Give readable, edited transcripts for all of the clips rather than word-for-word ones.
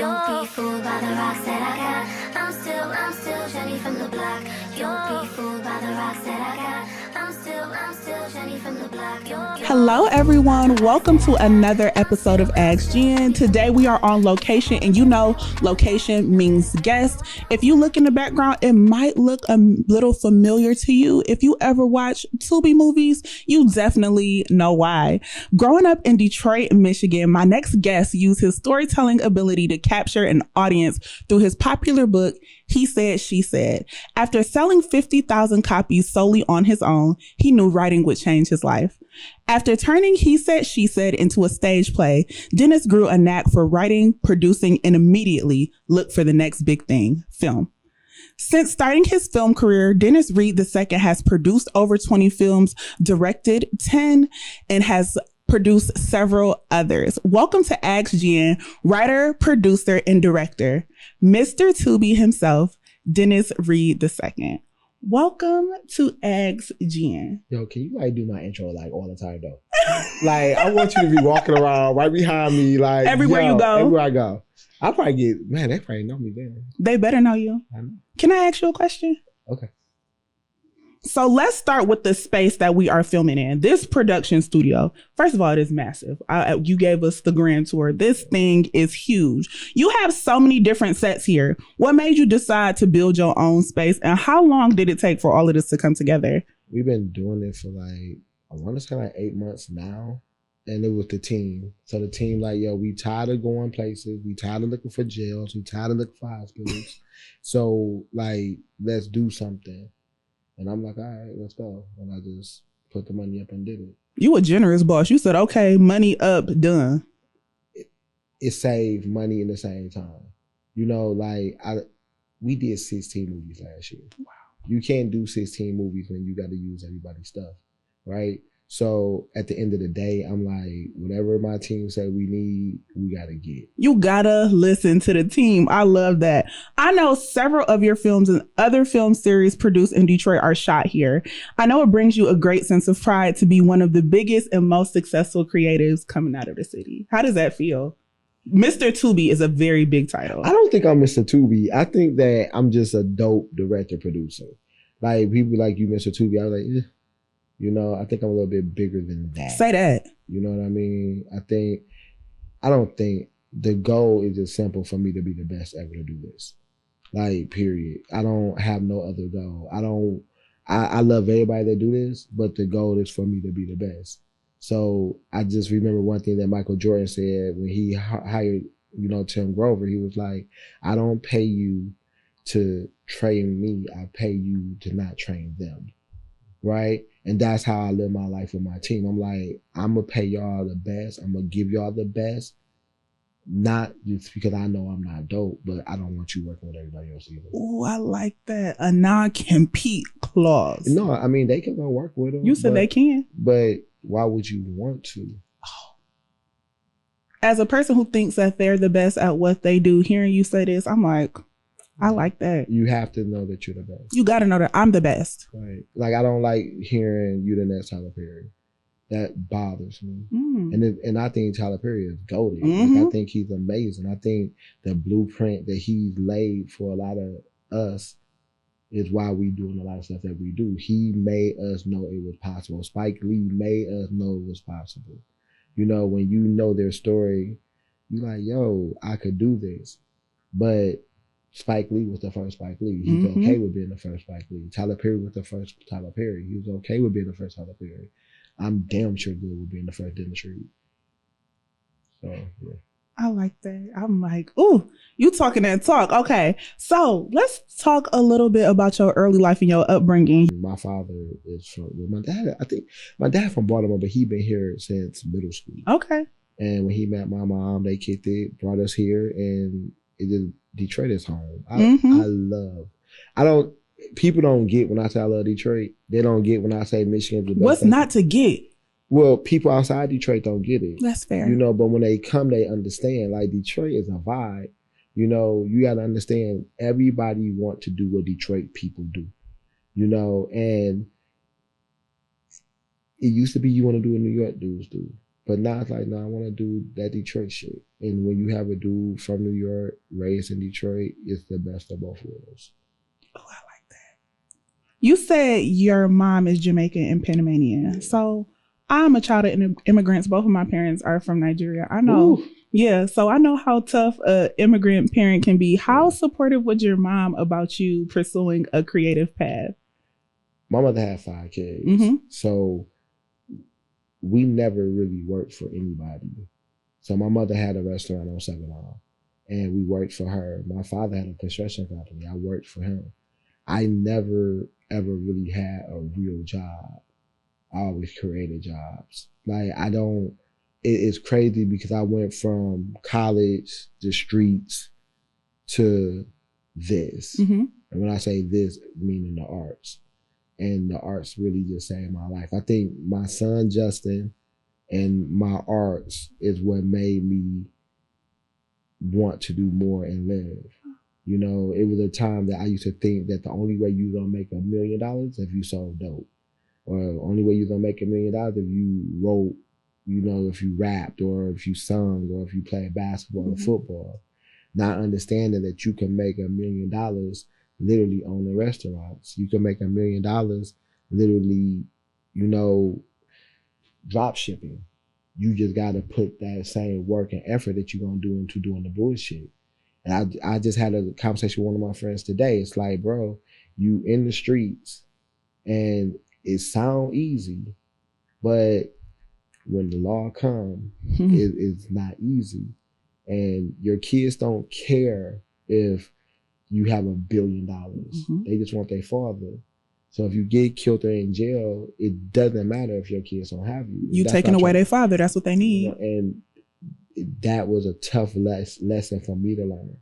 You'll be fooled by the rocks that I got. I'm still Jenny from the block. You'll be fooled by the rocks that I got. I'm still Jenny from the block. Hello everyone, welcome to another episode of Ask Jen. Today we are on location, and you know location means guest. If you look in the background, it might look a little familiar to you. If you ever watch Tubi movies, you definitely know why. Growing up in Detroit, Michigan, my next guest used his storytelling ability to capture an audience through his popular book, He Said, She Said. After selling 50,000 copies solely on his own, he knew writing would change his life. After turning He Said, She Said into a stage play, Dennis grew a knack for writing, producing, and immediately looked for the next big thing, film. Since starting his film career, Dennis Reed II has produced over 20 films, directed 10, and has produced several others. Welcome to Ask Jen, writer, producer, and director, Mr. Tubi himself, Dennis Reed II. Welcome to Ask Jen. Yo, can you do my intro all the time though? I want you to be walking around right behind me, everywhere you go. Everywhere I go. I'll probably they probably know me then. They better know you. I know. Can I ask you a question? Okay. So let's start with the space that we are filming in. This production studio, first of all, it is massive. You gave us the grand tour. This thing is huge. You have so many different sets here. What made you decide to build your own space, and how long did it take for all of this to come together? We've been doing it for I want to say 8 months now. And it was the team. So the team we tired of going places. We tired of looking for jails. We tired of looking for hospitals. So let's do something. And I'm like, all right, let's go. And I just put the money up and did it. You a generous boss. You said, okay, money up, done. It saved money in the same time. We did 16 movies last year. Wow. You can't do 16 movies when you got to use everybody's stuff, right? So at the end of the day, I'm like, whatever my team said we need, we got to get. You gotta listen to the team. I love that. I know several of your films and other film series produced in Detroit are shot here. I know it brings you a great sense of pride to be one of the biggest and most successful creatives coming out of the city. How does that feel? Mr. Tubi is a very big title. I don't think I'm Mr. Tubi. I think that I'm just a dope director producer. People like you, Mr. Tubi. I was like, eh. I think I'm a little bit bigger than that. Say that. You know what I mean? I don't think the goal is just simple for me to be the best ever to do this. Period. I don't have no other goal. I love everybody that do this, but the goal is for me to be the best. So I just remember one thing that Michael Jordan said when he hired, Tim Grover. He was like, I don't pay you to train me. I pay you to not train them. Right? And that's how I live my life with my team. I'm like, I'm going to pay y'all the best. I'm going to give y'all the best. Not just because I know I'm not dope, but I don't want you working with everybody else either. Oh, I like that. A non-compete clause. No, they can go work with them. You said they can. But why would you want to? Oh. As a person who thinks that they're the best at what they do, hearing you say this, I'm like, I like that. You have to know that you're the best. You got to know that I'm the best. Right. I don't like hearing you the next Tyler Perry. That bothers me. And I think Tyler Perry is goated. I think he's amazing. I think the blueprint that he's laid for a lot of us is why we doing a lot of stuff that we do. He made us know it was possible. Spike Lee made us know it was possible. When you know their story, you're like, yo, I could do this. But Spike Lee was the first Spike Lee. He was okay with being the first Spike Lee. Tyler Perry was the first Tyler Perry. He was okay with being the first Tyler Perry. I'm damn sure good with being the first Dennis Reed. So, yeah. I like that. I'm like, ooh, you talking that talk. Okay. So let's talk a little bit about your early life and your upbringing. My father is my dad. I think my dad from Baltimore, but he been here since middle school. Okay. And when he met my mom, they kicked it, brought us here, and it just Detroit is home. People don't get when I say I love Detroit. They don't get when I say Michigan's the best. What's not to get? Well, people outside Detroit don't get it. That's fair. But when they come, they understand. Detroit is a vibe. You got to understand everybody want to do what Detroit people do. And it used to be you want to do what New York dudes do. But now it's like, no, I want to do that Detroit shit. And when you have a dude from New York, raised in Detroit, it's the best of both worlds. Oh, I like that. You said your mom is Jamaican and Panamanian. So I'm a child of immigrants. Both of my parents are from Nigeria. I know. Ooh. Yeah. So I know how tough an immigrant parent can be. How supportive was your mom about you pursuing a creative path? My mother had 5 kids. Mm-hmm. So we never really worked for anybody. So my mother had a restaurant on 7 Mile, and we worked for her. My father had a construction company. I worked for him. I never, ever really had a real job. I always created jobs. Like, it's crazy because I went from college, the streets, to this. Mm-hmm. And when I say this, meaning the arts. And the arts really just saved my life. I think my son, Justin, and my arts is what made me want to do more and live. You know, it was a time that I used to think that the only way you're going to make $1 million is if you sold dope. Or the only way you're going to make $1 million if you wrote, you know, if you rapped or if you sung or if you played basketball or football. Not understanding that you can make $1 million literally owning restaurants. You can make $1 million literally, you know, drop shipping. You just got to put that same work and effort that you're going to do into doing the bullshit. And I just had a conversation with one of my friends today. It's like, bro, you in the streets and it sound easy, but when the law come, it's not easy. And your kids don't care if you have $1 billion. Mm-hmm. They just want their father. So if you get killed or in jail, it doesn't matter if your kids don't have you. You taking away their father. That's what they need. You know, and that was a tough lesson for me to learn,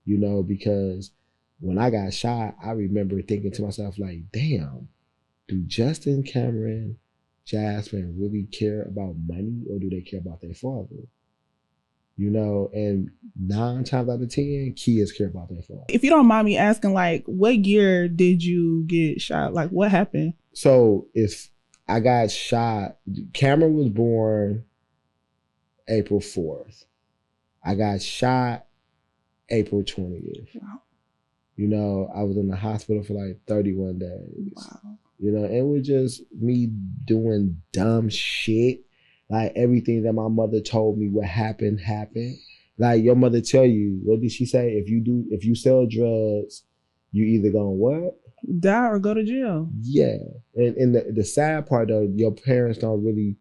you know, because when I got shot, I remember thinking to myself, like, damn, do Justin, Cameron, Jasmine really care about money or do they care about their father? You know, and 9 times out of 10, kids care about their father. If you don't mind me asking, like, what year did you get shot? Like, what happened? So if I got shot, Cameron was born April 4th. I got shot April 20th. Wow. You know, I was in the hospital for like 31 days. Wow. You know, it was just me doing dumb shit. Like everything that my mother told me what happened, happened. Like your mother tell you, what did she say? If you sell drugs, you either gonna what? Die or go to jail. Yeah. And the sad part though, your parents don't really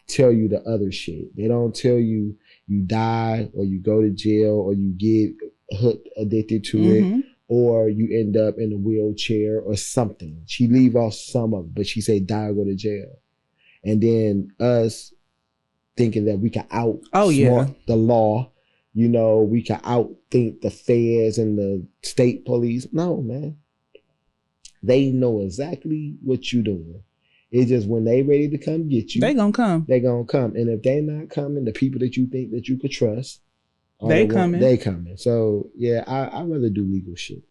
tell you the other shit. They don't tell you you die or you go to jail or you get hooked, addicted to it, or you end up in a wheelchair or something. She leave off some of it, but she say die or go to jail. And then us thinking that we can outsmart the law, you know, we can outthink the feds and the state police. No, man. They know exactly what you're doing. It's just when they ready to come get you, they gonna come. They gonna come. And if they not coming, the people that you think that you could trust, they coming. They coming. So yeah, I rather do legal shit.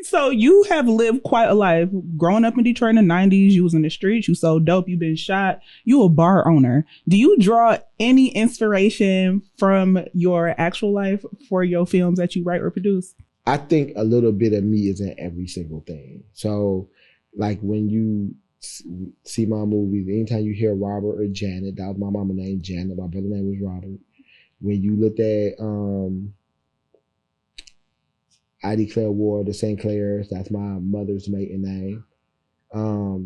So you have lived quite a life. Growing up in Detroit in the 90s, you was in the streets, you sold dope, you been shot, you a bar owner. Do you draw any inspiration from your actual life for your films that you write or produce? I think a little bit of me is in every single thing. So like when you see my movies, anytime you hear Robert or Janet, that was my mama's name, Janet, my brother's name was Robert. When you looked at I Declare War, the St. Clairs, that's my mother's maiden name.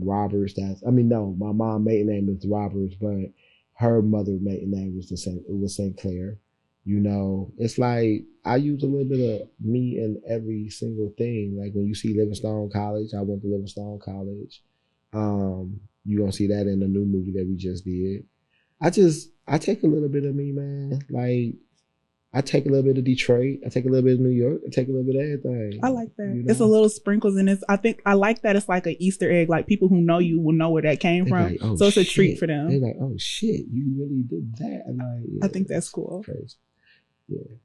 Roberts, my mom's maiden name is Roberts, but her mother's maiden name was St. Clair. You know, it's like I use a little bit of me in every single thing. Like when you see Livingstone College, I went to Livingstone College. You're gonna see that in the new movie that we just did. I take a little bit of me, man. Like I take a little bit of Detroit. I take a little bit of New York. I take a little bit of everything. I like that. You know? It's a little sprinkles in it. I think I like that. It's like an Easter egg. Like people who know you will know where that came from. Like, oh, so it's a treat for them. They're like, oh shit, you really did that. And I think that's cool. Crazy. Yeah.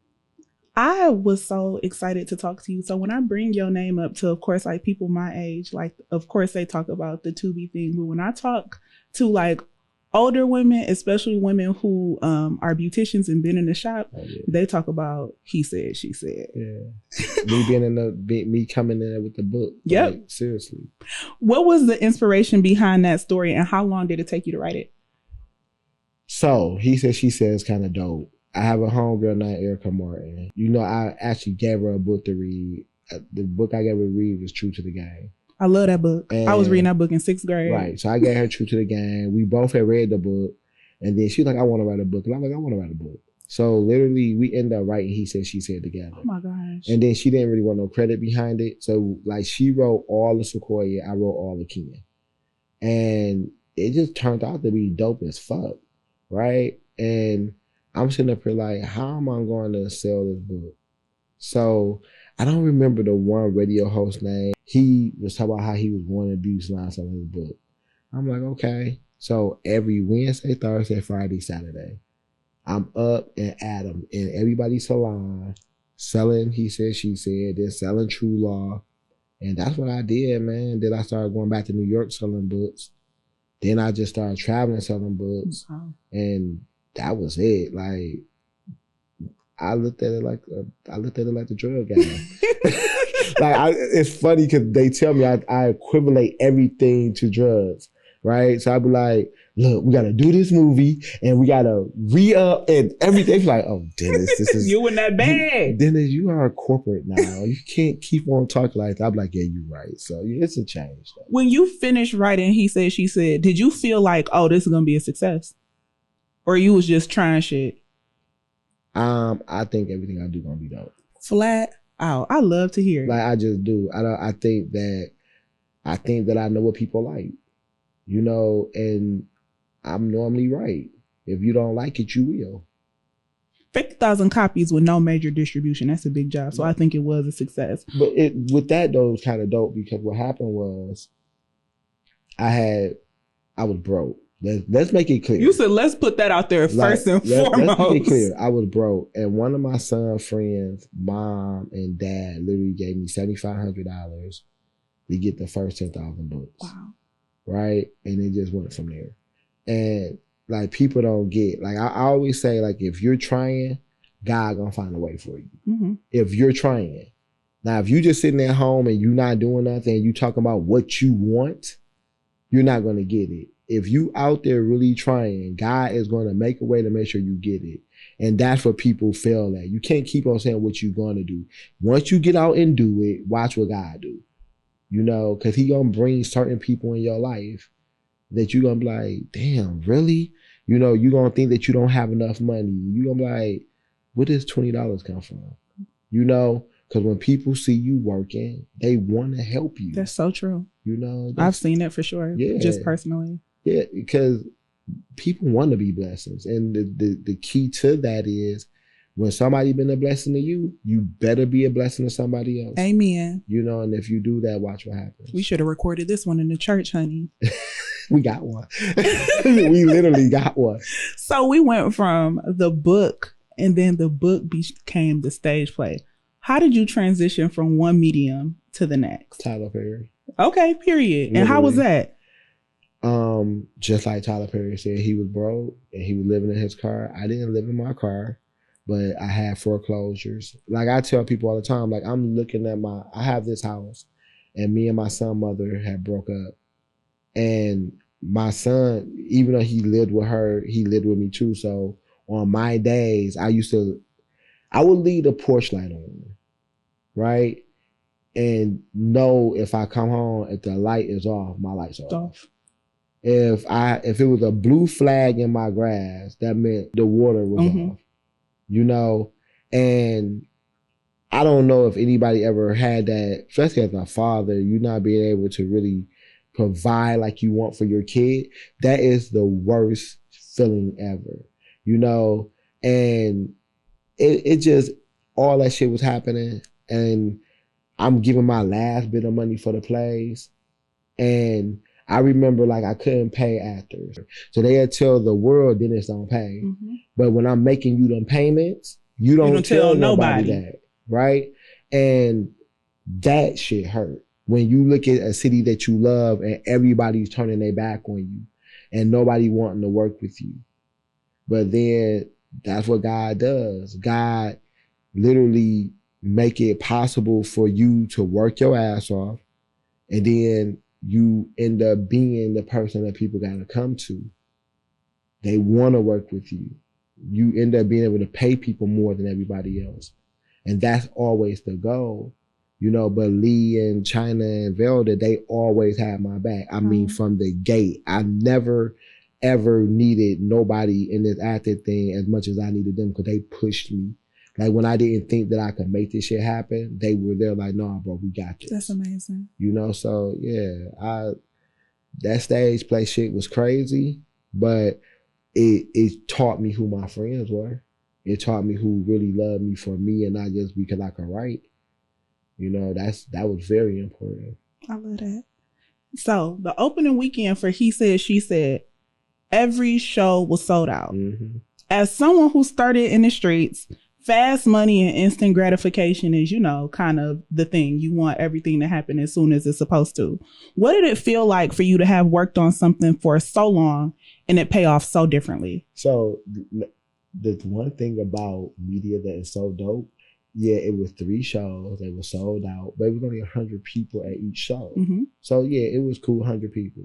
I was so excited to talk to you. So when I bring your name up to, of course, like people my age, like, of course they talk about the Tubi thing. But when I talk to like older women, especially women who are beauticians and been in the shop, they talk about he said, she said. Yeah. me coming in there with the book. Yep. Like, seriously. What was the inspiration behind that story, and how long did it take you to write it? So he said, she said is kind of dope. I have a homegirl named Erica Martin. You know, I actually gave her a book to read. The book I gave her to read was True to the Game. I love that book. And, I was reading that book in 6th grade. Right. So I gave her True to the Game. We both had read the book. And then she was like, I want to write a book. And I'm like, I want to write a book. So literally we ended up writing He Said, She Said together. Oh my gosh. And then she didn't really want no credit behind it. So like she wrote all the Sequoia. I wrote all the Ken. And it just turned out to be dope as fuck. Right. And I'm sitting up here like, how am I going to sell this book? So I don't remember the one radio host name. He was talking about how he was wanting abuse lines on his book. I'm like, okay. So every Wednesday, Thursday, Friday, Saturday, I'm up in Adam in everybody's salon selling He Said, She Said, then selling True Law. And that's what I did, man. Then I started going back to New York selling books. Then I just started traveling selling books. Wow. And that was it. Like, I looked at it like the drug game. It's funny because they tell me I equivalent everything to drugs, right? So I'd be like, look, we got to do this movie and we got to re-up and everything. It's like, oh, Dennis, this is... you in that bag. Dennis, you are corporate now. You can't keep on talking like that. I'm like, yeah, you're right. So it's a change. Though. When you finished writing He Said, She Said, did you feel like, oh, this is going to be a success? Or you was just trying shit? I think everything I do gonna be dope. Flat out. I love to hear it. Like I just do. I think that I know what people like, you know, and I'm normally right. If you don't like it, you will. 50,000 copies with no major distribution. That's a big job. So I think it was a success. But with that though, it was kind of dope because what happened was I was broke. Let's make it clear. You said let's put that out there first and foremost. Let's make it clear. I was broke, and one of my son's friends, mom and dad, literally gave me $7,500 to get the first 10,000 books. Wow. Right, and it just went from there. And like people don't get, like I always say, like if you're trying, God gonna find a way for you. Mm-hmm. If you're trying. Now, if you just sitting at home and you're not doing nothing, and you talking about what you want, you're not gonna get it. If you out there really trying, God is going to make a way to make sure you get it. And that's what people fail at. You can't keep on saying what you're going to do. Once you get out and do it, watch what God do. You know, because he going to bring certain people in your life that you're going to be like, damn, really? You know, you're going to think that you don't have enough money. You're going to be like, where does $20 come from? You know, because when people see you working, they want to help you. That's so true. You know, I've seen it for sure. Yeah. Just personally. Yeah, because people want to be blessings. And the key to that is when somebody been a blessing to you, you better be a blessing to somebody else. Amen. You know, and if you do that, watch what happens. We should have recorded this one in the church, honey. We got one. We literally got one. So we went from the book and then the book became the stage play. How did you transition from one medium to the next? Tyler Perry. Okay, period. Literally. And how was that? Just like Tyler Perry said, he was broke and he was living in his car. I didn't live in my car, but I had foreclosures. Like I tell people all the time, like I'm looking at I have this house and me and my son's mother had broke up. And my son, even though he lived with her, he lived with me too. So on my days, I would leave the porch light on, right? And know if I come home, if the light is off, my lights are off. If it was a blue flag in my grass, that meant the water was off, you know? And I don't know if anybody ever had that, especially as a father, you not being able to really provide like you want for your kid. That is the worst feeling ever, you know? And it just, all that shit was happening. And I'm giving my last bit of money for the plays. And I remember like I couldn't pay actors. So they'd tell the world Dennis don't pay. Mm-hmm. But when I'm making you them payments, you don't tell nobody that, right? And that shit hurt. When you look at a city that you love and everybody's turning their back on you and nobody wanting to work with you. But then that's what God does. God literally make it possible for you to work your ass off, and then you end up being the person that people gotta come to. They want to work with you. You end up being able to pay people more than everybody else. And that's always the goal. But Lee and China and Velda, they always had my back. I mean, from the gate. I never, ever needed nobody in this acting thing as much as I needed them, because they pushed me. Like, when I didn't think that I could make this shit happen, they were there like, "No, bro, we got this." That's amazing. So yeah, that stage play shit was crazy, but it taught me who my friends were. It taught me who really loved me for me and not just because I could write. That was very important. I love that. So the opening weekend for He Said, She Said, every show was sold out. Mm-hmm. As someone who started in the streets, fast money and instant gratification is, kind of the thing. You want everything to happen as soon as it's supposed to. What did it feel like for you to have worked on something for so long and it pay off so differently? So the one thing about media that is so dope, it was 3 shows. They were sold out, but it was only 100 people at each show. Mm-hmm. So it was cool, 100 people.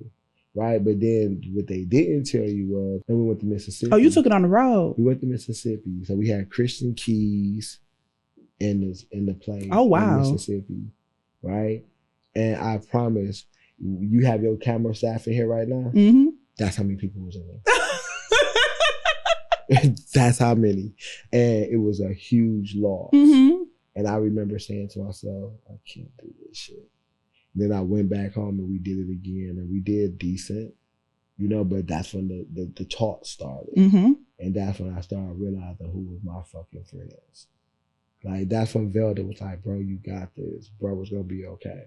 Right, but then what they didn't tell you was, then we went to Mississippi. Oh, you took it on the road. We went to Mississippi, so we had Christian Keys in the play. Oh wow, in Mississippi, right? And I promise, you have your camera staff in here right now. Mm-hmm. That's how many people was in there. That's how many, and it was a huge loss. Mm-hmm. And I remember saying to myself, "I can't do this shit." Then I went back home and we did it again, and we did decent, but that's when the talk started. Mm-hmm. And that's when I started realizing who was my fucking friends. Like, that's when Velda was like, "Bro, you got this. Bro, it's gonna be okay."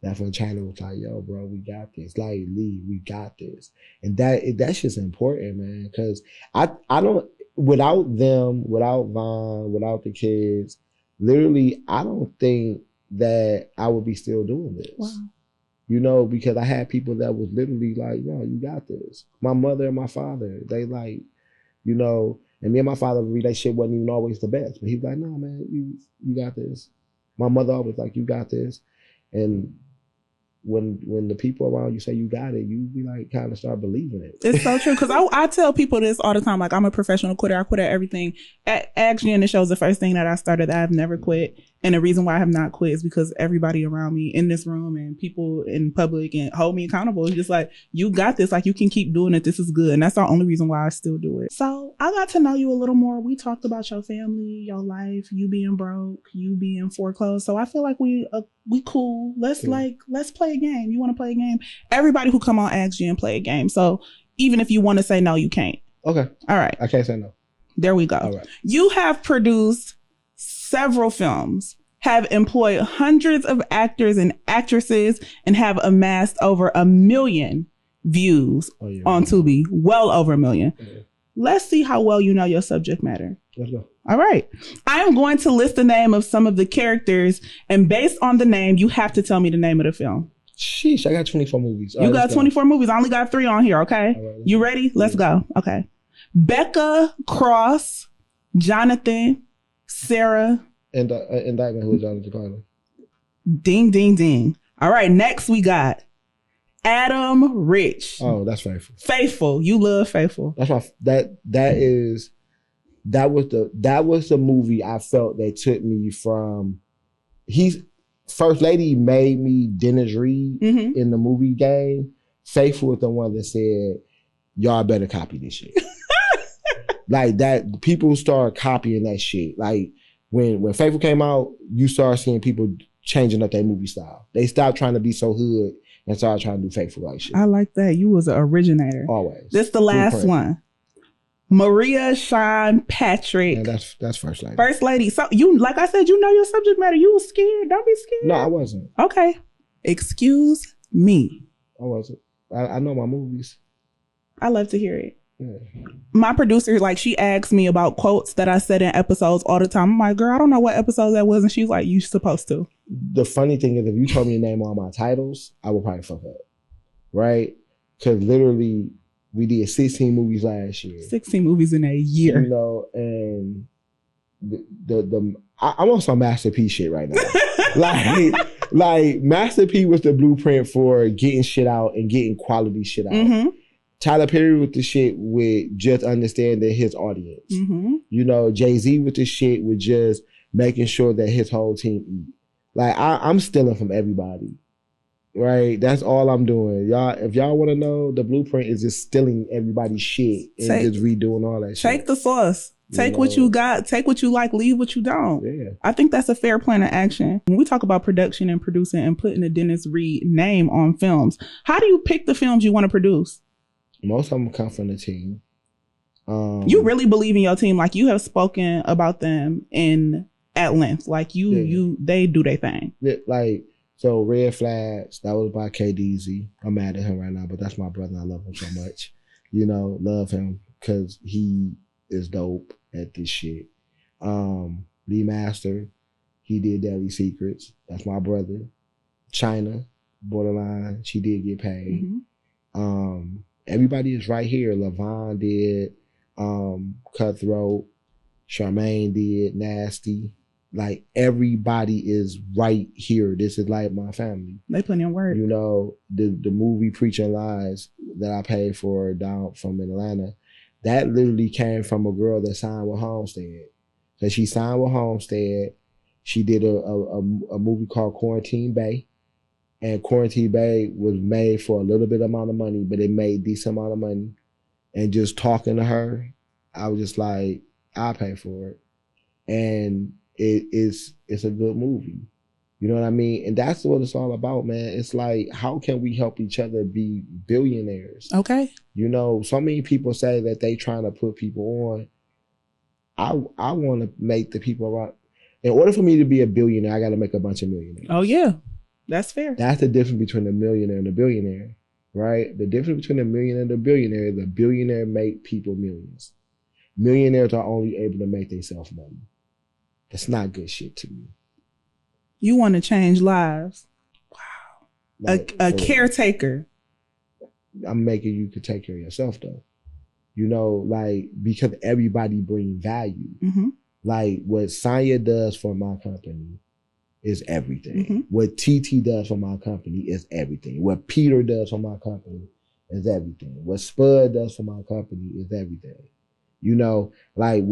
That's when China was like, "Yo, bro, we got this." Like, Lee, we got this. And that's just important, man. Cause I don't, without them, without Vaughn, without the kids, literally, I don't think that I would be still doing this. Wow. Because I had people that was literally like, "Yo, you got this." My mother and my father, they like, and me and my father, relationship wasn't even always the best, but he was like, "No, man, you got this." My mother always like, "You got this." And when the people around you say you got it, you be like, kind of start believing it. It's so true. Because I tell people this all the time. Like, I'm a professional quitter. I quit at everything. Actually, in the show is the first thing that I started that I've never quit. And the reason why I have not quit is because everybody around me in this room and people in public and hold me accountable is just like, "You got this. Like, you can keep doing it. This is good." And that's the only reason why I still do it. So I got to know you a little more. We talked about your family, your life, you being broke, you being foreclosed. So I feel like we cool. Let's play a game. You want to play a game? Everybody who come on Ask G and play a game. So even if you want to say no, you can't. Okay. All right. I can't say no. There we go. All right. You have produced several films, have employed hundreds of actors and actresses, and have amassed over 1 million views on Tubi. Well over 1 million. Yeah. Let's see how well you know your subject matter. Let's go. All right. I am going to list the name of some of the characters, and based on the name, you have to tell me the name of the film. Sheesh, I got 24 movies. You got 24 movies. I only got 3 on here, okay? Right, you ready? Let's go. Okay. Becca, Cross, Jonathan, Sarah. And Indictment, who is Jonathan Carter. Ding, ding, ding. All right, next we got Adam Rich. Oh, that's Faithful. Faithful. You love Faithful. That's my that was the movie I felt that took me from First Lady made me Dennis Reed in the movie game. Faithful was the one that said, "Y'all better copy this shit." Like that, people start copying that shit. Like when Faithful came out, you start seeing people changing up their movie style. They stopped trying to be so hood and started trying to do Faithful like shit. I like that. You was an originator. Always. This the last one. Maria Sean Patrick. And that's First Lady. First Lady. So you, like I said, you know your subject matter. You was scared. Don't be scared. No, I wasn't. Okay. Excuse me. I wasn't. I know my movies. I love to hear it. Yeah. My producer, like, she asks me about quotes that I said in episodes all the time. I'm like, "Girl, I don't know what episode that was." And she's like, "You supposed to." The funny thing is, if you told me to name all my titles, I would probably fuck up. Right? Because literally, We did 16 movies last year. 16 movies in a year. You know, and I'm on some Master P shit right now. like Master P was the blueprint for getting shit out and getting quality shit out. Mm-hmm. Tyler Perry with the shit with just understanding his audience. Mm-hmm. You know, Jay-Z with the shit with just making sure that his whole team eat. Like I'm stealing from everybody. Right? That's all I'm doing. Y'all, if y'all want to know, the blueprint is just stealing everybody's shit and just redoing all that shit. Take the sauce. Take what you got. Take what you like. Leave what you don't. Yeah. I think that's a fair plan of action. When we talk about production and producing and putting the Dennis Reed name on films, how do you pick the films you want to produce? Most of them come from the team. You really believe in your team. Like, you have spoken about them at length. Like, they do their thing. Like, so Red Flags, that was by KDZ. I'm mad at him right now, but that's my brother. I love him so much. You know, love him because he is dope at this shit. Lee Master, he did Deadly Secrets. That's my brother. China, Borderline, she did get paid. Mm-hmm. Everybody is right here. LaVon did Cutthroat. Charmaine did Nasty. Like, everybody is right here. This is like my family. They put in work. You know, the movie Preaching Lies that I paid for down from Atlanta, that literally came from a girl that signed with Homestead. So she signed with Homestead. She did a movie called Quarantine Bay. And Quarantine Bay was made for a little bit amount of money, but it made decent amount of money. And just talking to her, I was just like, I'll pay for it. And it's a good movie. You know what I mean? And that's what it's all about, man. It's like, how can we help each other be billionaires? Okay. You know, so many people say that they trying to put people on. I want to make the people around. In order for me to be a billionaire, I got to make a bunch of millionaires. Oh, yeah. That's fair. That's the difference between a millionaire and a billionaire, right? The difference between a millionaire and a billionaire, the billionaire make people millions. Millionaires are only able to make themselves money. That's not good shit to me. You want to change lives. Wow. Like, a caretaker. I'm making you could take care of yourself, though. You know, like, because everybody brings value. Mm-hmm. Like, what Sanya does for my company is everything. Mm-hmm. What TT does for my company is everything. What Peter does for my company is everything. What Spud does for my company is everything. You know, like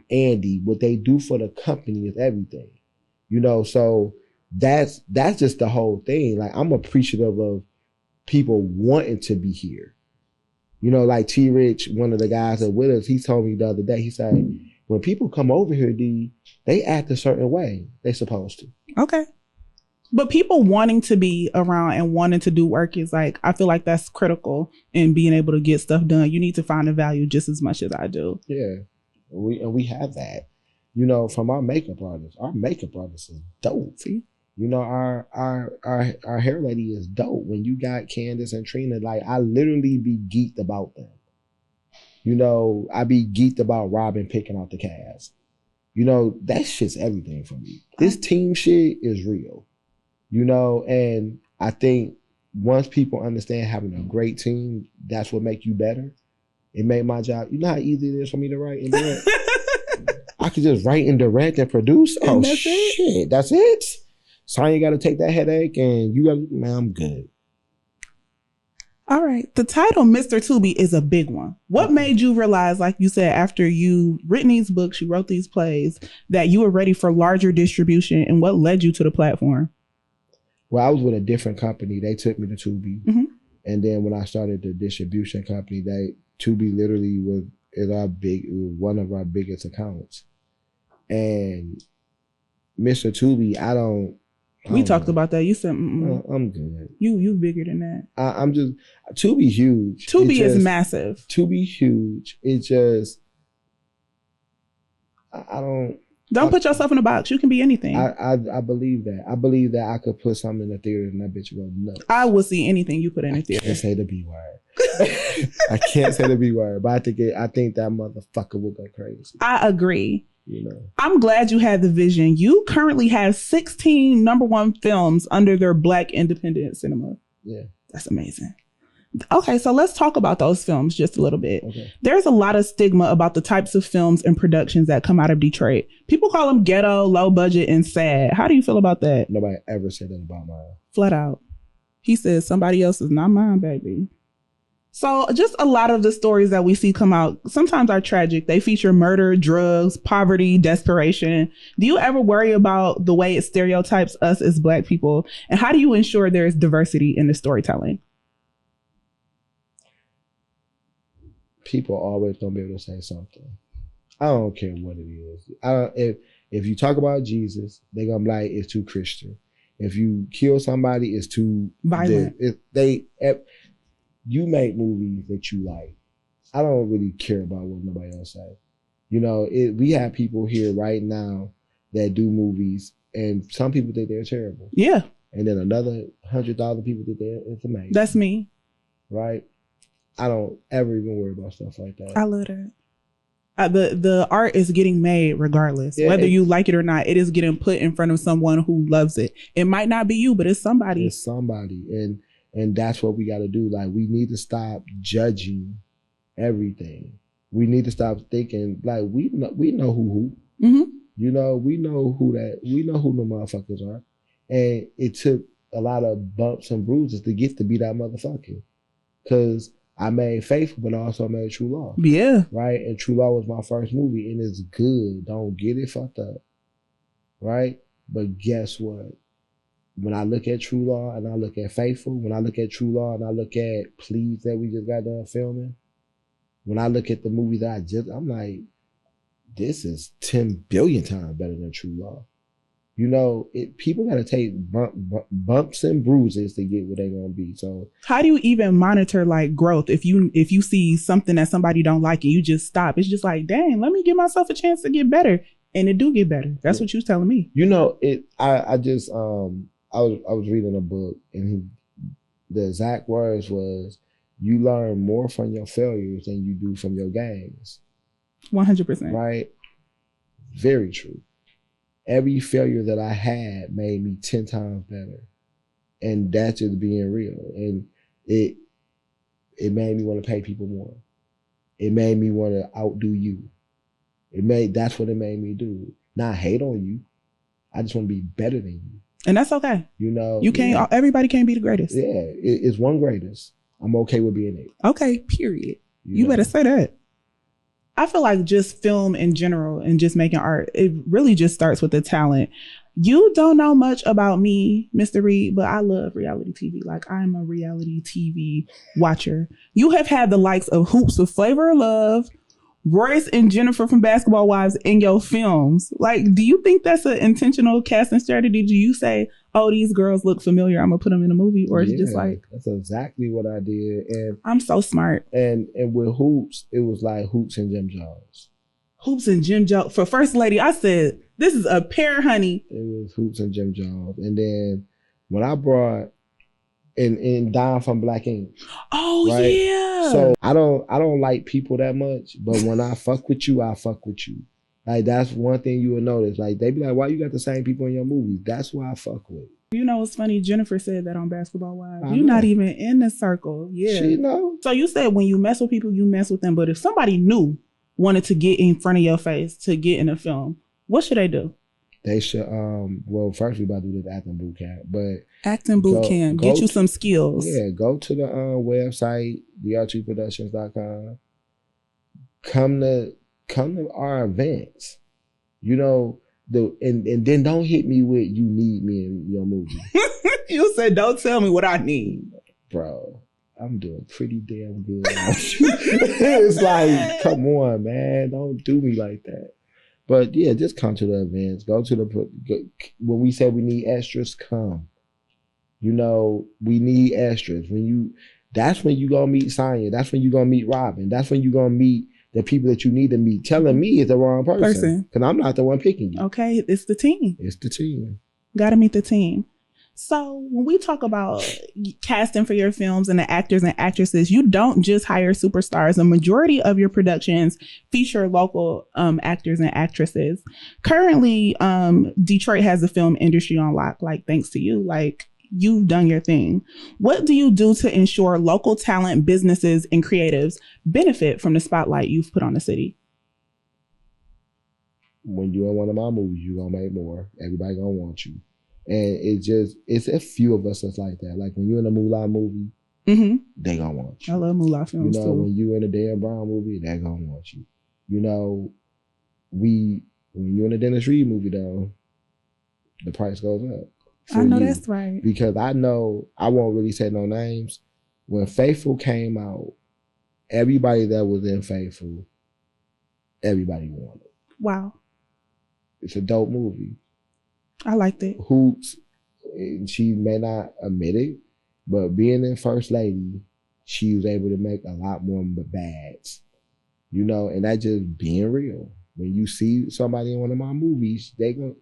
Andy, what they do for the company is everything. You know, so that's just the whole thing. Like, I'm appreciative of people wanting to be here. You know, like T Rich, one of the guys that with us, he told me the other day, he said, when people come over here, they act a certain way. They supposed to. Okay. But people wanting to be around and wanting to do work is like, I feel like that's critical in being able to get stuff done. You need to find the value just as much as I do. Yeah. We have that. You know, from our makeup artist is dope. See? You know, our hair lady is dope. When you got Candace and Trina, like, I literally be geeked about them. You know, I be geeked about Robin picking out the cast. You know, that shit's everything for me. This team shit is real. You know, and I think once people understand having a great team, that's what make you better. It made my job. You know how easy it is for me to write and direct? I could just write and direct and produce. And that's shit. It? That's it. So you got to take that headache and you got to, man, I'm good. All right. The title, Mr. Tubi, is a big one. What made you realize, like you said, after you written these books, you wrote these plays, that you were ready for larger distribution, and what led you to the platform? Well, I was with a different company. They took me to Tubi. Mm-hmm. And then when I started the distribution company, Tubi literally was one of our biggest accounts. And Mr. Tubi, we talked about that. You said, I'm good. You bigger than that. I'm just, Tubi huge. Tubi is massive. Tubi huge. It's just, Don't put yourself in a box. You can be anything. I believe that. I believe that I could put something in the theater and that bitch will go nuts. I will see anything you put in the theater. I can't say the B word. I can't say the B word, but I think that motherfucker will go crazy. I agree. You know, I'm glad you had the vision. You currently have 16 #1 films under their Black independent cinema. Yeah. That's amazing. Okay, so let's talk about those films just a little bit. Okay. There's a lot of stigma about the types of films and productions that come out of Detroit. People call them ghetto, low budget, and sad. How do you feel about that? Nobody ever said that about mine. Flat out. He says somebody else is not mine, baby. So just a lot of the stories that we see come out sometimes are tragic. They feature murder, drugs, poverty, desperation. Do you ever worry about the way it stereotypes us as Black people? And how do you ensure there is diversity in the storytelling? People always gonna be able to say something. I don't care what it is. If you talk about Jesus, they're gonna be like, it's too Christian. If you kill somebody, it's too violent. You make movies that you like. I don't really care about what nobody else say. You know, we have people here right now that do movies, and some people think they're terrible. Yeah. And then another 100,000 people think it's amazing. That's me. Right? I don't ever even worry about stuff like that. I love that. The art is getting made regardless. Yeah, whether you like it or not, it is getting put in front of someone who loves it. It might not be you, but it's somebody. It's somebody. And that's what we got to do. Like, we need to stop judging everything. We need to stop thinking, like, we know who. Mm-hmm. You know, we know who the motherfuckers are. And it took a lot of bumps and bruises to get to be that motherfucker. Because I made Faithful, but I also made True Law. Yeah. Right? And True Law was my first movie, and it's good. Don't get it fucked up. Right? But guess what? When I look at True Law and I look at Faithful, when I look at True Law and I look at Please that we just got done filming, when I look at the movie that I'm like, this is 10 billion times better than True Law. You know, people got to take bumps and bruises to get where they're going to be. So how do you even monitor like growth? If you see something that somebody don't like and you just stop, it's just like, dang, let me give myself a chance to get better. And it do get better. That's what you was telling me. You know, I was reading a book, and the exact words was, you learn more from your failures than you do from your gains. 100%. Right? Very true. Every failure that I had made me 10 times better. And that's just being real. And it made me want to pay people more. It made me want to outdo you. That's what it made me do. Not hate on you. I just want to be better than you. And that's okay. You know, you can't. Everybody can't be the greatest. Yeah, it's one greatest. I'm okay with being it. Okay, period. You better say that. I feel like just film in general and just making art, it really just starts with the talent. You don't know much about me, Mr. Reed, but I love reality TV. Like, I'm a reality TV watcher. You have had the likes of Hoops with Flavor of Love, Royce and Jennifer from Basketball Wives in your films. Like, do you think that's an intentional casting strategy? Do you say, oh, these girls look familiar, I'm gonna put them in a movie? Or is it just like... That's exactly what I did. And I'm so smart. And with Hoops, it was like Hoops and Jim Jones. Hoops and Jim Jones. For First Lady, I said, this is a pair, honey. It was Hoops and Jim Jones. And then when I brought... in Down from Black Ink. Oh, right? Yeah. So I don't like people that much, but when I fuck with you, I fuck with you. Like, that's one thing you will notice. Like, they be like, why you got the same people in your movies? That's who I fuck with. You know what's funny? Jennifer said that on Basketball Wives. You're not even in the circle. Yeah. She know. So you said when you mess with people, you mess with them. But if somebody new wanted to get in front of your face to get in a film, what should they do? They should, well, first we about to do this acting boot camp, but acting boot camp, get you some skills. Yeah, go to the website, dr2productions.com. Come to our events, you know, and then don't hit me with you need me in your movie. You said don't tell me what I need, bro. I'm doing pretty damn good. It's like, come on, man, don't do me like that. But yeah, just come to the events. Go to when we say we need extras, come. You know, we need extras. That's when you gonna meet Sonya. That's when you gonna meet Robin. That's when you gonna meet the people that you need to meet. Telling me is the wrong person. Because I'm not the one picking you. Okay, it's the team. It's the team. Gotta meet the team. So when we talk about casting for your films and the actors and actresses, you don't just hire superstars. A majority of your productions feature local actors and actresses. Currently, Detroit has the film industry on lock, like thanks to you. Like, you've done your thing. What do you do to ensure local talent, businesses, and creatives benefit from the spotlight you've put on the city? When you're in one of my movies, you're gonna make more. Everybody gonna want you. And it's a few of us that's like that. Like when you're in a Mulan movie, they gonna want you. I love Mulan films too. When you in a Dan Brown movie, they gonna want you. When you're in a Dennis Reed movie though, the price goes up. I know that's right. Because I know, I won't really say no names. When Faithful came out, everybody that was in Faithful, everybody wanted. Wow. It's a dope movie. I liked it. Hoops, she may not admit it, but being in First Lady, she was able to make a lot more bads. And that just being real. When you see somebody in one of my movies,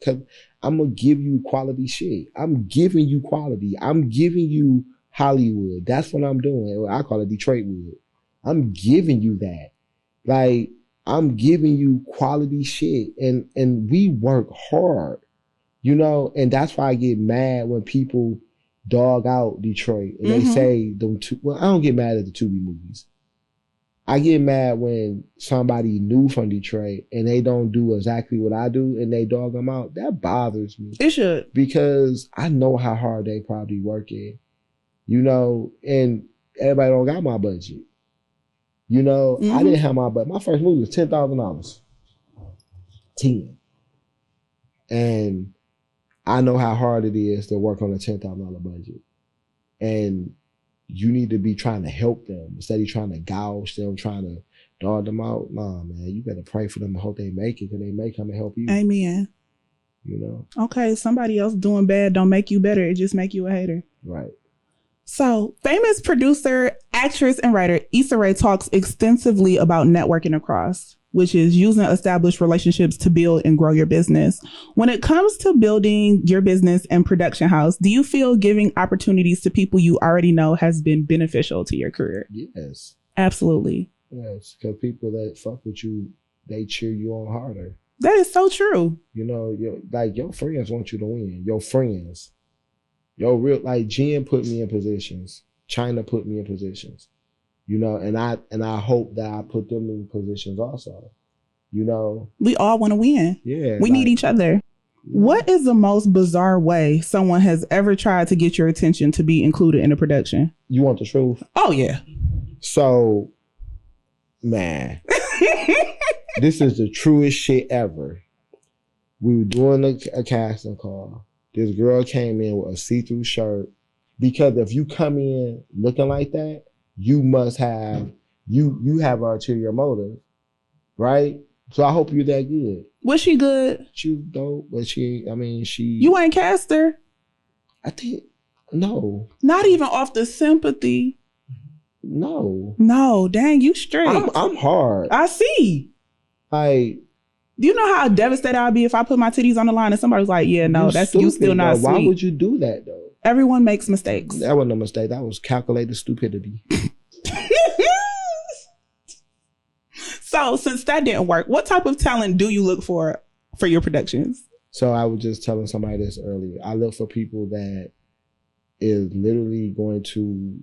cause I'm gonna give you quality shit. I'm giving you quality. I'm giving you Hollywood. That's what I'm doing. I call it Detroit Wood. I'm giving you that. Like, I'm giving you quality shit. And we work hard, and that's why I get mad when people dog out Detroit and they say I don't get mad at the Tubi movies. I get mad when somebody new from Detroit and they don't do exactly what I do and they dog them out. That bothers me. It should. Because I know how hard they probably working, and everybody don't got my budget. I didn't have my budget. My first movie was $10,000. 10. And I know how hard it is to work on a $10,000 budget. And you need to be trying to help them instead of trying to gouge them, trying to dog them out. Nah, man, you better pray for them and hope they make it, because they may come and help you. Amen. Okay, somebody else doing bad don't make you better. It just make you a hater. Right. So, famous producer, actress, and writer Issa Rae talks extensively about networking across, which is using established relationships to build and grow your business. When it comes to building your business and production house, do you feel giving opportunities to people you already know has been beneficial to your career? Yes. Absolutely. Yes, because people that fuck with you, they cheer you on harder. That is so true. Your friends want you to win. Your friends. Jen put me in positions. China put me in positions. And I hope that I put them in positions also. We all want to win. Yeah. We need each other. What is the most bizarre way someone has ever tried to get your attention to be included in a production? You want the truth? Oh, yeah. So, man, this is the truest shit ever. We were doing a casting call. This girl came in with a see-through shirt, because if you come in looking like that, you must have, you have ulterior motive, right? So I hope you're that good. Was she good? She was dope, but she. You ain't cast her? I think, no. Not even off the sympathy? No. No, dang, you straight. I'm hard. I see. Do you know how devastated I'd be if I put my titties on the line and somebody was like, yeah, no, that's stupid, you still not sweet. Why would you do that though? Everyone makes mistakes. That wasn't a mistake. That was calculated stupidity. So since that didn't work, what type of talent do you look for your productions? So I was just telling somebody this earlier. I look for people that is literally going to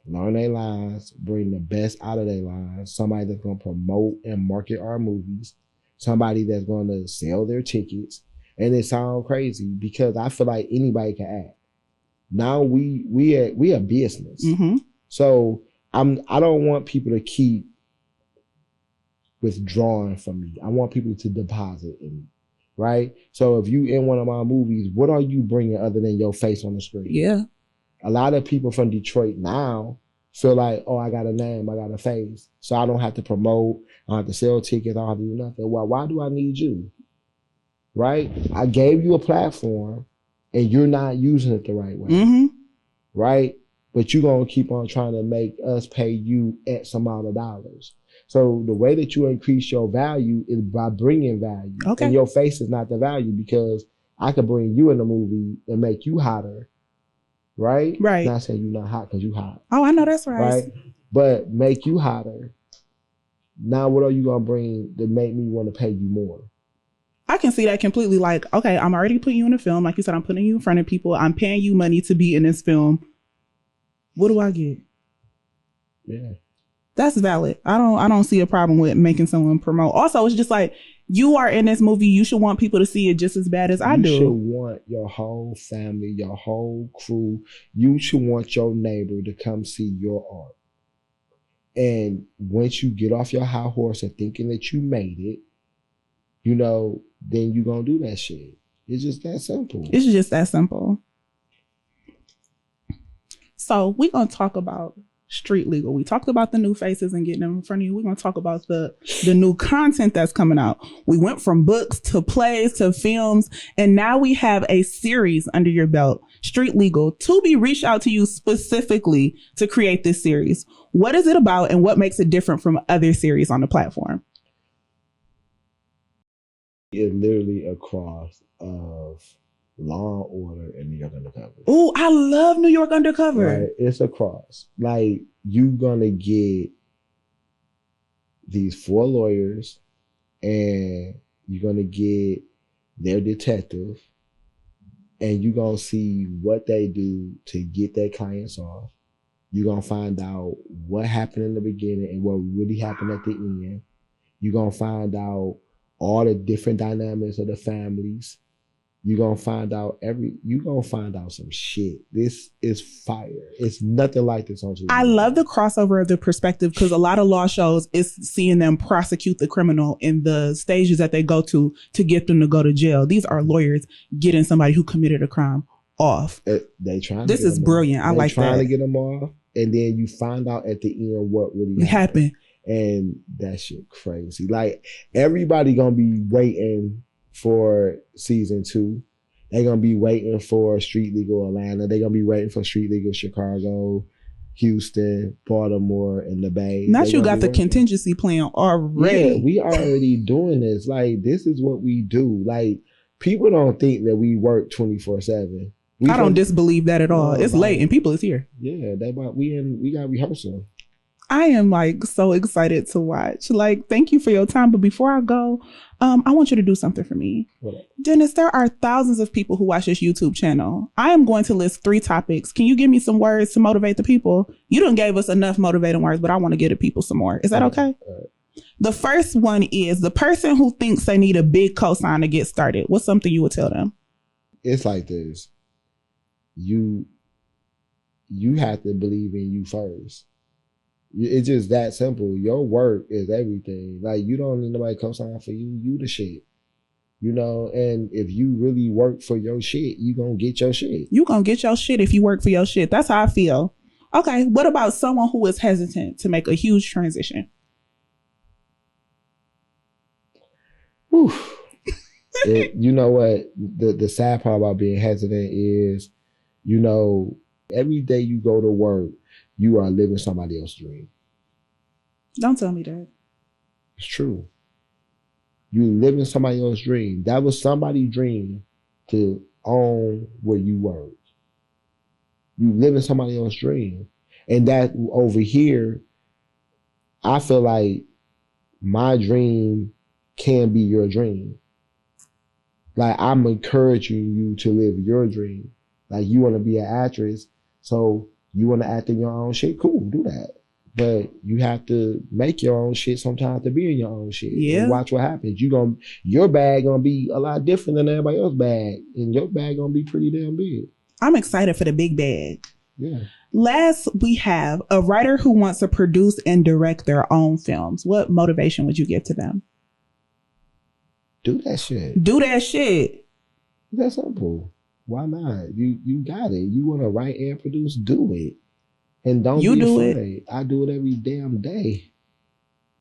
learn their lines, bring the best out of their lines, somebody that's going to promote and market our movies, somebody that's going to sell their tickets. And it sounds crazy because I feel like anybody can act. Now we a business. Mm-hmm. So I don't want people to keep withdrawing from me. I want people to deposit in me, right? So if you in one of my movies, what are you bringing other than your face on the screen? Yeah. A lot of people from Detroit now feel like, oh, I got a name, I got a face. So I don't have to promote, I don't have to sell tickets, I don't have to do nothing. Well, why do I need you? Right? I gave you a platform and you're not using it the right way. Mm-hmm. Right? But you're going to keep on trying to make us pay you X amount of dollars. So the way that you increase your value is by bringing value. Okay. And your face is not the value, because I could bring you in the movie and make you hotter. Right? Right. Not saying you're not hot because you hot. Oh, I know that's right. Right? But make you hotter. Now what are you going to bring to make me want to pay you more? I can see that completely. Like, okay, I'm already putting you in a film. Like you said, I'm putting you in front of people. I'm paying you money to be in this film. What do I get? Yeah. That's valid. I don't see a problem with making someone promote. Also, it's just like, you are in this movie. You should want people to see it just as bad as I do. You should want your whole family, your whole crew. You should want your neighbor to come see your art. And once you get off your high horse and thinking that you made it, you know, then you're going to do that shit. It's just that simple. It's just that simple. So we're going to talk about street legal. We talked about the new faces and getting them in front of you. We're going to talk about the new content that's coming out. We went from books to plays to films, and now we have a series under your belt, Street Legal. Tubi reached out to you specifically to create this series. What is it about, and what makes it different from other series on the platform? It's literally a cross of Law and Order and New York Undercover. Oh, I love New York Undercover. Right? It's a cross. Like, you're going to get these 4 lawyers, and you're going to get their detective, and you're going to see what they do to get their clients off. You're going to find out what happened in the beginning and what really happened at the end. You're going to find out all the different dynamics of the families. You're going to find out some shit. This is fire. It's nothing like this on TV. I love the crossover of the perspective, because a lot of law shows is seeing them prosecute the criminal in the stages that they go to get them to go to jail. These are lawyers getting somebody who committed a crime off. This is brilliant. I like that. They're trying to get them off, and then you find out at the end what really happened. And that shit crazy. Like, everybody gonna be waiting for season 2. They're gonna be waiting for Street Legal Atlanta. They're gonna be waiting for Street Legal Chicago, Houston, Baltimore, and the Bay. Not you got the contingency plan already. Yeah, we already doing this. Like, this is what we do. Like, people don't think that we work 24/7. I don't disbelieve that at all. It's late and people is here. Yeah, we got rehearsal. I am like so excited to watch. Like, thank you for your time. But before I go, I want you to do something for me. What? Dennis, there are thousands of people who watch this YouTube channel. I am going to list 3 topics. Can you give me some words to motivate the people? You done gave us enough motivating words, but I want to give the people some more. Is that okay? The first one is the person who thinks they need a big cosign to get started. What's something you would tell them? It's like this. You have to believe in you first. It's just that simple. Your work is everything. Like, you don't need nobody co-sign for you. You the shit. You know, and if you really work for your shit, you gonna get your shit. You gonna get your shit if you work for your shit. That's how I feel. Okay, what about someone who is hesitant to make a huge transition? Whew. You know what? The sad part about being hesitant is, you know, every day you go to work, you are living somebody else's dream. Don't tell me that. It's true. You living somebody else's dream. That was somebody's dream to own where you work. You living somebody else's dream. And that over here, I feel like my dream can be your dream. Like, I'm encouraging you to live your dream. Like, you want to be an actress, so you want to act in your own shit? Cool, do that. But you have to make your own shit sometimes to be in your own shit. Yeah. And watch what happens. Your bag gonna be a lot different than everybody else's bag. And your bag gonna be pretty damn big. I'm excited for the big bag. Yeah. Last, we have a writer who wants to produce and direct their own films. What motivation would you give to them? Do that shit. Do that shit. That's simple. Why not? You got it. You want to write and produce, do it. And don't be afraid. I do it every damn day.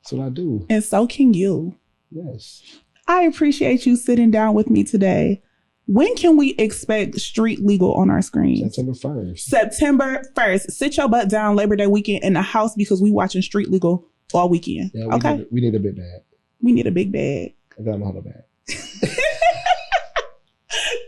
That's what I do. And so can you. Yes. I appreciate you sitting down with me today. When can we expect Street Legal on our screen? September 1st. September 1st. Sit your butt down Labor Day weekend in the house, because we watching Street Legal all weekend. Yeah, okay? We need a big bag. We need a big bag. I got my whole bag.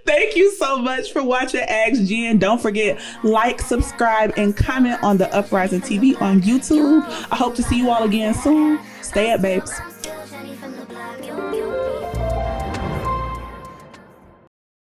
Thank you so much for watching Ask Jen. Don't forget, like, subscribe, and comment on the Uprising TV on YouTube. I hope to see you all again soon. Stay up, babes.